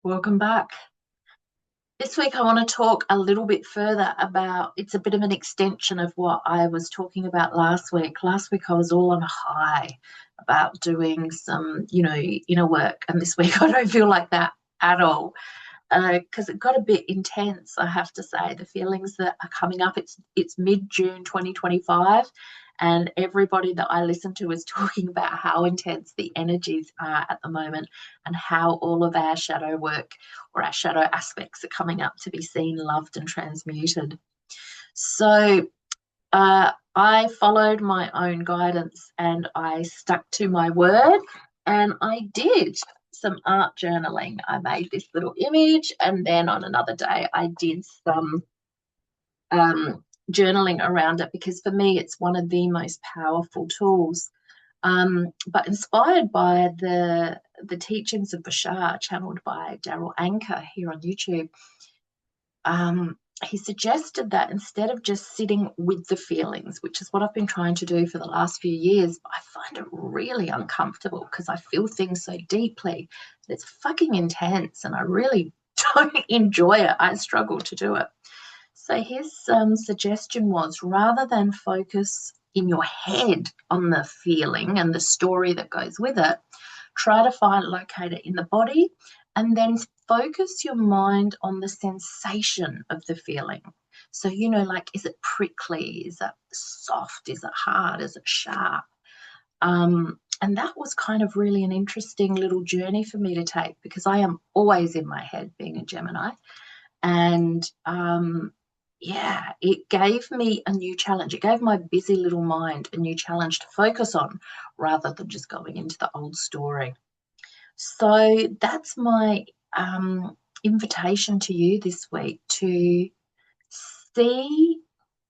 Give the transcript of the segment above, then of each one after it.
Welcome back. This week, I want to talk a little bit further about it's a bit of an extension of what I was talking about last week. Last week, I was all on a high about doing some, inner work. And this week, I don't feel like that at all because it got a bit intense, I have to say. The feelings that are coming up, it's mid-June 2025, and everybody that I listen to is talking about how intense the energies are at the moment and how all of our shadow work or our shadow aspects are coming up to be seen, loved, and transmuted. So I followed my own guidance and I stuck to my word and I did some art journaling. I made this little image, and then on another day, I did some journaling around it because for me, it's one of the most powerful tools. But inspired by the teachings of Bashar, channeled by Daryl Anker here on YouTube, he suggested that instead of just sitting with the feelings, which is what I've been trying to do for the last few years, I find it really uncomfortable because I feel things so deeply. It's fucking intense and I really don't enjoy it. I struggle to do it. So his suggestion was, rather than focus in your head on the feeling and the story that goes with it, try to locate it in the body, and then focus your mind on the sensation of the feeling. So, like, is it prickly? Is it soft? Is it hard? Is it sharp? And that was kind of really an interesting little journey for me to take because I am always in my head being a Gemini. And yeah, it gave me a new challenge. It gave my busy little mind a new challenge to focus on rather than just going into the old story. So that's my invitation to you this week, to see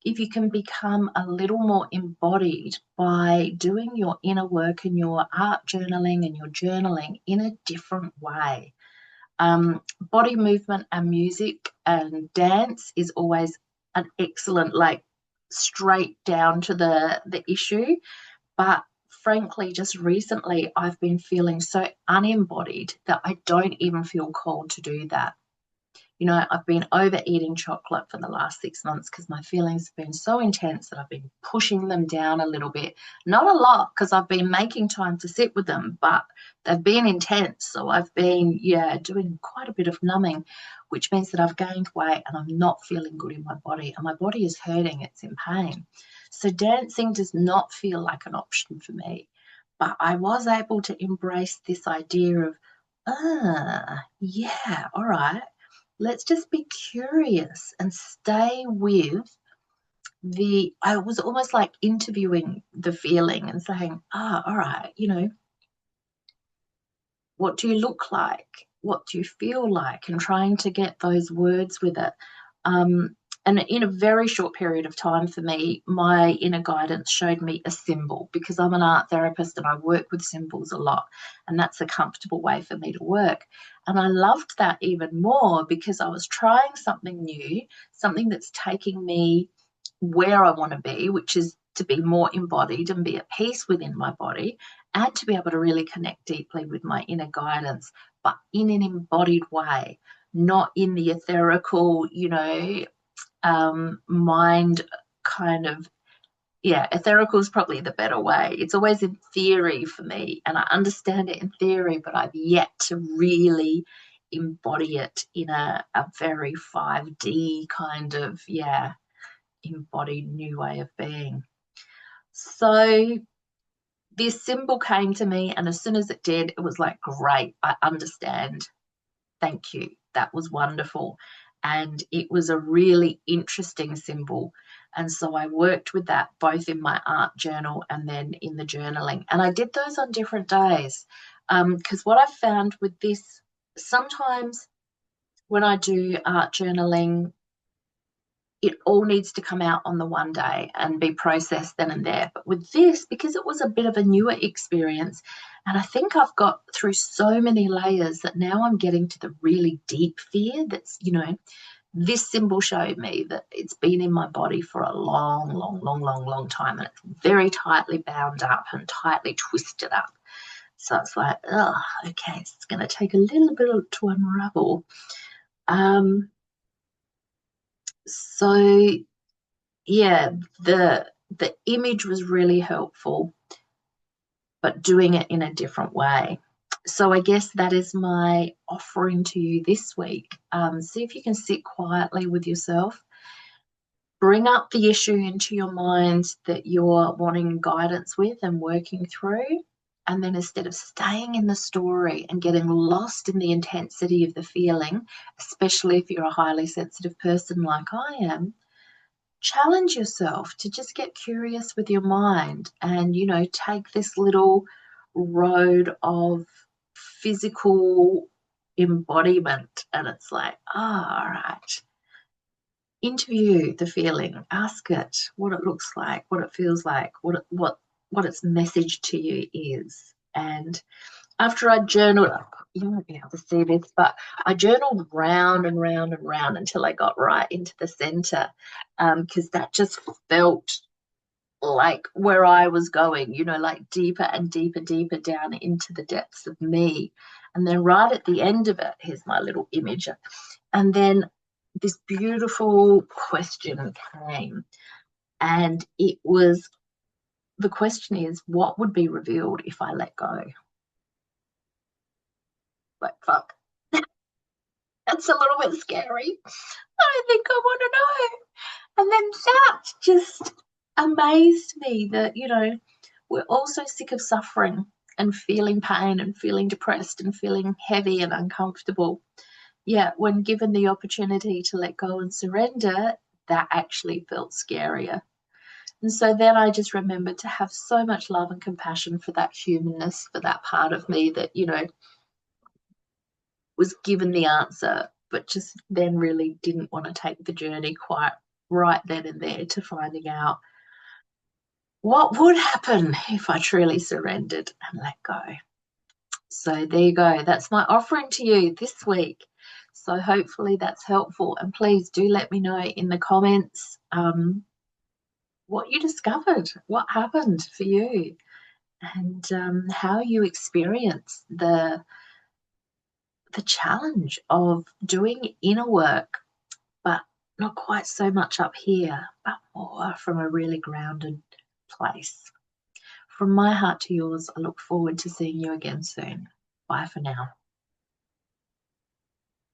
if you can become a little more embodied by doing your inner work and your art journaling and your journaling in a different way. Body movement and music and dance is always an excellent, like, straight down to the issue. But frankly, just recently, I've been feeling so unembodied that I don't even feel called to do that. I've been overeating chocolate for the last 6 months because my feelings have been so intense that I've been pushing them down a little bit. Not a lot because I've been making time to sit with them, but they've been intense. So I've been, doing quite a bit of numbing, which means that I've gained weight and I'm not feeling good in my body, and my body is hurting. It's in pain. So dancing does not feel like an option for me. But I was able to embrace this idea of, yeah, all right, let's just be curious and stay with I was almost like interviewing the feeling and saying, all right, what do you look like? What do you feel like? And trying to get those words with it. And in a very short period of time for me, my inner guidance showed me a symbol because I'm an art therapist and I work with symbols a lot. And that's a comfortable way for me to work. And I loved that even more because I was trying something new, something that's taking me where I want to be, which is to be more embodied and be at peace within my body, and to be able to really connect deeply with my inner guidance, but in an embodied way, not in the etherical, mind kind of. Yeah, etherical is probably the better way. It's always in theory for me, and I understand it in theory, but I've yet to really embody it in a very 5D kind of, embodied new way of being. So this symbol came to me, and as soon as it did, it was like, great, I understand. Thank you. That was wonderful. And it was a really interesting symbol. And so I worked with that both in my art journal and then in the journaling. And I did those on different days. Because what I found with this, sometimes when I do art journaling, it all needs to come out on the one day and be processed then and there. But with this, because it was a bit of a newer experience, and I think I've got through so many layers that now I'm getting to the really deep fear that's, this symbol showed me that it's been in my body for a long, long, long, long, long time, and it's very tightly bound up and tightly twisted up. So it's like, oh, okay, it's going to take a little bit to unravel. Um, so yeah, the image was really helpful, but doing it in a different way. So I guess that is my offering to you this week. See if you can sit quietly with yourself, bring up the issue into your mind that you're wanting guidance with and working through. And then instead of staying in the story and getting lost in the intensity of the feeling, especially if you're a highly sensitive person like I am, challenge yourself to just get curious with your mind and, take this little road of physical embodiment. And it's like, all right, interview the feeling, ask it what it looks like, what it feels like, what its message to you is. And after I journaled, you won't be able to see this, but I journaled round and round and round until I got right into the center, because that just felt like where I was going, like deeper and deeper, deeper down into the depths of me. And then right at the end of it, here's my little image. And then this beautiful question came, and it was, the question is, what would be revealed if I let go? Like, fuck, that's a little bit scary. I don't think I want to know. And then that just amazed me that, we're all so sick of suffering and feeling pain and feeling depressed and feeling heavy and uncomfortable. Yet, when given the opportunity to let go and surrender, that actually felt scarier. And so then I just remembered to have so much love and compassion for that humanness, for that part of me that, was given the answer, but just then really didn't want to take the journey quite right then and there to finding out what would happen if I truly surrendered and let go. So there you go. That's my offering to you this week. So hopefully that's helpful. And please do let me know in the comments what you discovered, what happened for you, and how you experience the challenge of doing inner work, but not quite so much up here, but more from a really grounded place. From my heart to yours, I look forward to seeing you again soon. Bye for now.